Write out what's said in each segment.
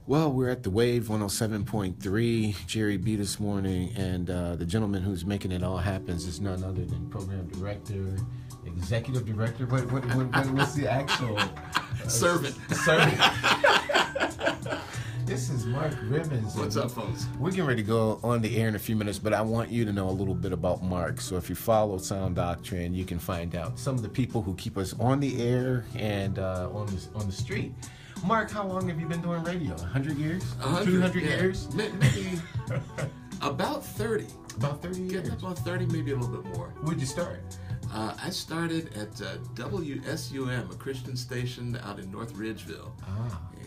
Well, we're at the Wave 107.3, Jere B this morning, and the gentleman who's making it all happen is none other than program director, executive director. What's the actual servant? Servant. This is Mark Ribbins. What's up, folks? We're getting ready to go on the air in a few minutes, but I want you to know a little bit about Mark. So if you follow SounDoctrine, you can find out some of the people who keep us on the air and on the street. Mark, how long have you been doing radio? 100 years? 200 years? Maybe about 30. About 30 years? Yeah, about 30, maybe a little bit more. Where'd you start? I started at WSUM, a Christian station out in North Ridgeville.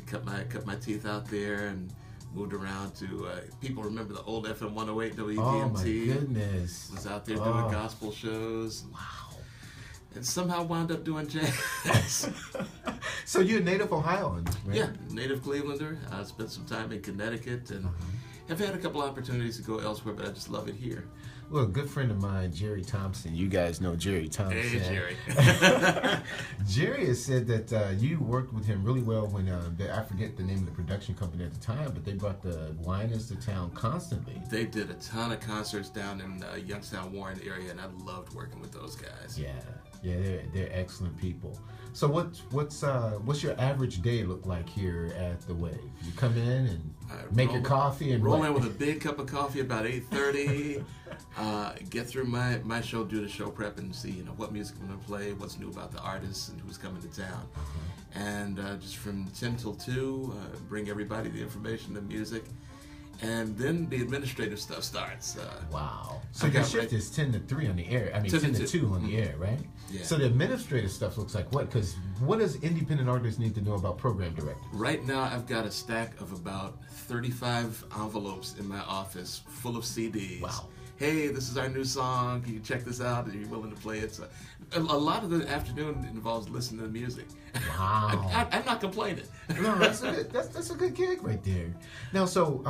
Cut my teeth out there and moved around to, people remember the old FM 108 WDMT. Oh my goodness. Was out there doing gospel shows. Wow. And somehow wound up doing jazz. So you're a native Ohioan, right? Yeah, native Clevelander. I spent some time in Connecticut and have had a couple opportunities to go elsewhere, but I just love it here. Well, a good friend of mine, Jerry Thompson. You guys know Jerry Thompson. Hey, Jerry. Jerry has said that you worked with him really well when, I forget the name of the production company at the time, but they brought the Winans to town constantly. They did a ton of concerts down in Youngstown, Warren area, and I loved working with those guys. Yeah, they're excellent people. So what's your average day look like here at the Wave? You come in and make your coffee and roll in with a big cup of coffee about 8:30. Get through my show, do the show prep, and see what music I'm gonna play, what's new about the artists, and who's coming to town. And just from 10 till 2, bring everybody the information, the music. And then the administrative stuff starts. Wow. So your shift is 10 to 3 on the air. I mean, 10 to 2 on the air, right? Yeah. So the administrative stuff looks like what? Because what does independent artists need to know about program directors? Right now, I've got a stack of about 35 envelopes in my office full of CDs. Wow. Hey, this is our new song. Can you check this out? Are you willing to play it? So, a lot of the afternoon involves listening to music. Wow. I'm not complaining. No, that's a good gig right there. Now, so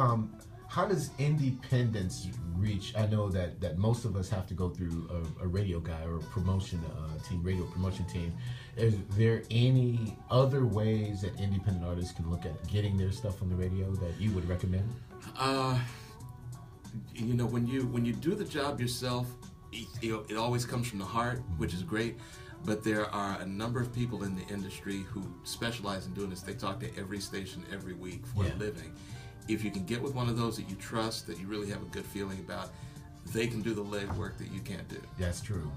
how does independence reach? I know that most of us have to go through a radio guy or a promotion team, radio promotion team. Is there any other ways that independent artists can look at getting their stuff on the radio that you would recommend? When you do the job yourself, it always comes from the heart, which is great. But there are a number of people in the industry who specialize in doing this. They talk to every station every week for a living. If you can get with one of those that you trust, that you really have a good feeling about, they can do the legwork that you can't do. That's true.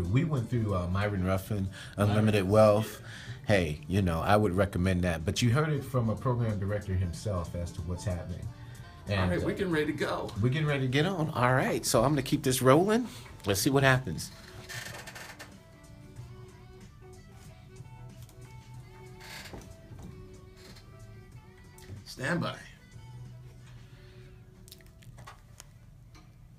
We went through Myron Ruffin, Unlimited Wealth. Hey, I would recommend that. But you heard it from a program director himself as to what's happening. And, all right, we're getting ready to go. We're getting ready to get on. All right, so I'm going to keep this rolling. Let's see what happens. Stand by.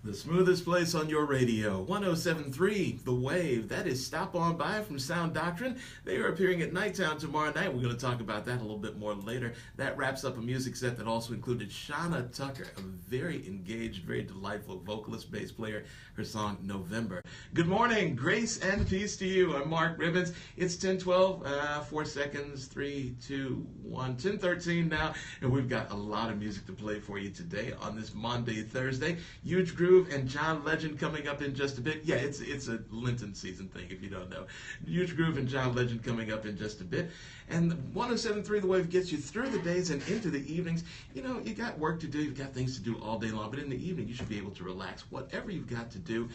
The smoothest place on your radio, 107.3, The Wave. That is Stop On By from SounDoctrine. They are appearing at Nighttown tomorrow night. We're going to talk about that a little bit more later. That wraps up a music set that also included Shauna Tucker, a very engaged, very delightful vocalist, bass player, her song November. Good morning, grace and peace to you. I'm Mark Ribbins. It's 10:12, 4 seconds, 3, 2, 1, 10:13 now, and we've got a lot of music to play for you today on this Monday, Thursday. Huge Groove and John Legend coming up in just a bit. Yeah, it's a Lenten season thing if you don't know. Huge Groove and John Legend coming up in just a bit. And 107.3 The Wave gets you through the days and into the evenings. You got work to do, you've got things to do all day long, but in the evening you should be able to relax. Whatever you've got to do,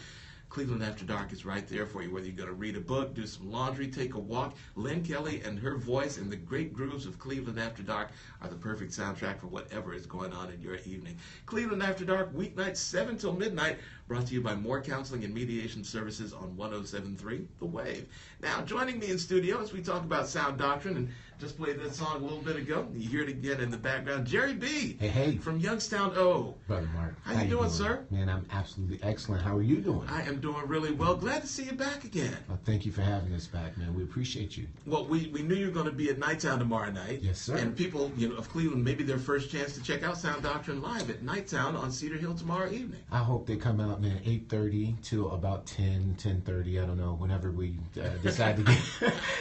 Cleveland After Dark is right there for you, whether you're going to read a book, do some laundry, take a walk. Lynn Kelly and her voice and the great grooves of Cleveland After Dark are the perfect soundtrack for whatever is going on in your evening. Cleveland After Dark, weeknights 7 till midnight, brought to you by More Counseling and Mediation Services on 107.3 The Wave. Now, joining me in studio as we talk about SounDoctrine, and just played that song a little bit ago. You hear it again in the background. Jere B. Hey. From Youngstown O. Brother Mark. How you doing, sir? Man, I'm absolutely excellent. How are you doing? I am doing really well. Glad to see you back again. Well, thank you for having us back, man. We appreciate you. Well, we knew you were going to be at Nighttown tomorrow night. Yes, sir. And people, of Cleveland, maybe their first chance to check out SounDoctrine live at Nighttown on Cedar Hill tomorrow evening. I hope they come out out, man, 8:30 to about 10:30. I don't know, whenever we decide to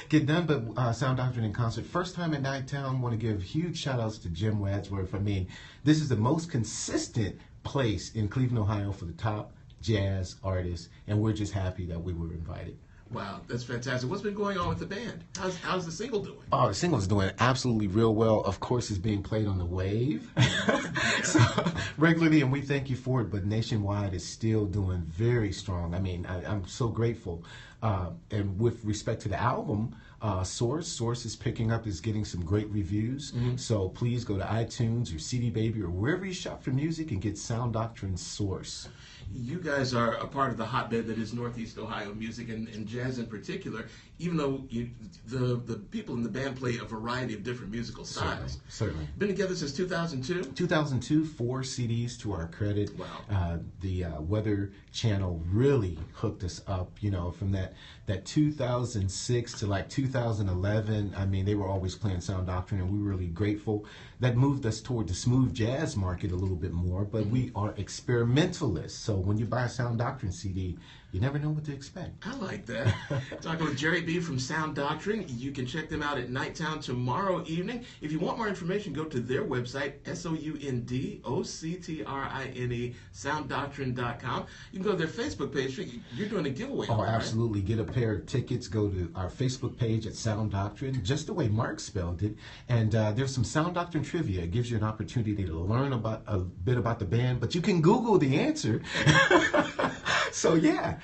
get done. But Sound Doctrine in concert, first time in Nighttown. Want to give huge shout outs to Jim Wadsworth. I mean, this is the most consistent place in Cleveland, Ohio for the top jazz artists, and we're just happy that we were invited. Wow, that's fantastic. What's been going on with the band? How's the single doing? Oh, the single's doing absolutely real well. Of course, it's being played on the Wave so, regularly, and we thank you for it. But nationwide, it's still doing very strong. I mean, I'm so grateful. And with respect to the album, Source is picking up, is getting some great reviews. Mm-hmm. So please go to iTunes or CD Baby or wherever you shop for music and get Sound Doctrine Source. You guys are a part of the hotbed that is Northeast Ohio music and jazz in particular, even though the people in the band play a variety of different musical styles. Certainly. Been together since 2002? 2002, 4 CDs to our credit. Wow. The Weather Channel really hooked us up, from that 2006 to like 2011. I mean, they were always playing Sound Doctrine, and we were really grateful. That moved us toward the smooth jazz market a little bit more, but we are experimentalists. So when you buy a Sound Doctrine CD, you never know what to expect. I like that. Talking with Jere B from Sound Doctrine. You can check them out at Nighttown tomorrow evening. If you want more information, go to their website, SoundDoctrine, SoundDoctrine.com. You can go to their Facebook page. You're doing a giveaway. Oh, absolutely. Right? Get a pair of tickets. Go to our Facebook page at Sound Doctrine, just the way Mark spelled it. And there's some Sound Doctrine trivia. It gives you an opportunity to learn about a bit about the band, but you can Google the answer. So yeah,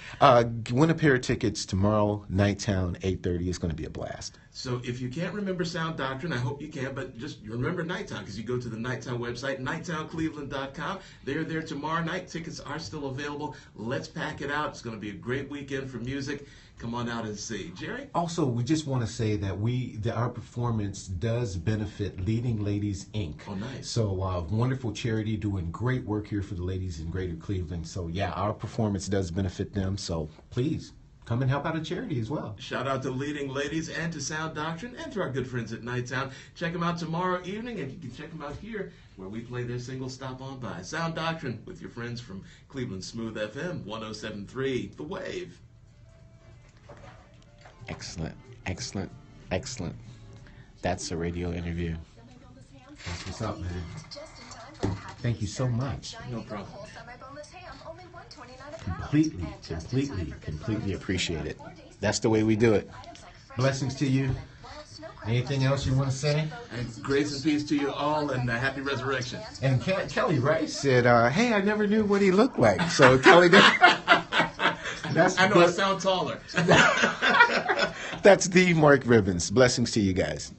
win a pair of tickets tomorrow, Nighttown, 8:30. It's going to be a blast. So if you can't remember Sound Doctrine, I hope you can, but just remember Nighttown, because you go to the Nighttown website, nighttowncleveland.com. They're there tomorrow night. Tickets are still available. Let's pack it out. It's going to be a great weekend for music. Come on out and see. Jerry? Also, we just want to say that our performance does benefit Leading Ladies, Inc. Oh, nice. So, wonderful charity doing great work here for the ladies in Greater Cleveland. So, yeah, our performance does benefit them. So, please, come and help out a charity as well. Shout out to Leading Ladies and to Sound Doctrine and to our good friends at Nighttown. Check them out tomorrow evening, and you can check them out here where we play their single Stop On By. Sound Doctrine with your friends from Cleveland Smooth FM 107.3 The Wave. Excellent, excellent, excellent. That's a radio interview. That's what's up, man. Thank you so much. No problem. Completely appreciate it. That's the way we do it. Blessings to you. Anything else you want to say? And grace and peace to you all, and happy resurrection. And Kelly Rice said, hey, I never knew what he looked like. So Kelly did. I know I sound taller. That's the Mark Ribbins. Blessings to you guys.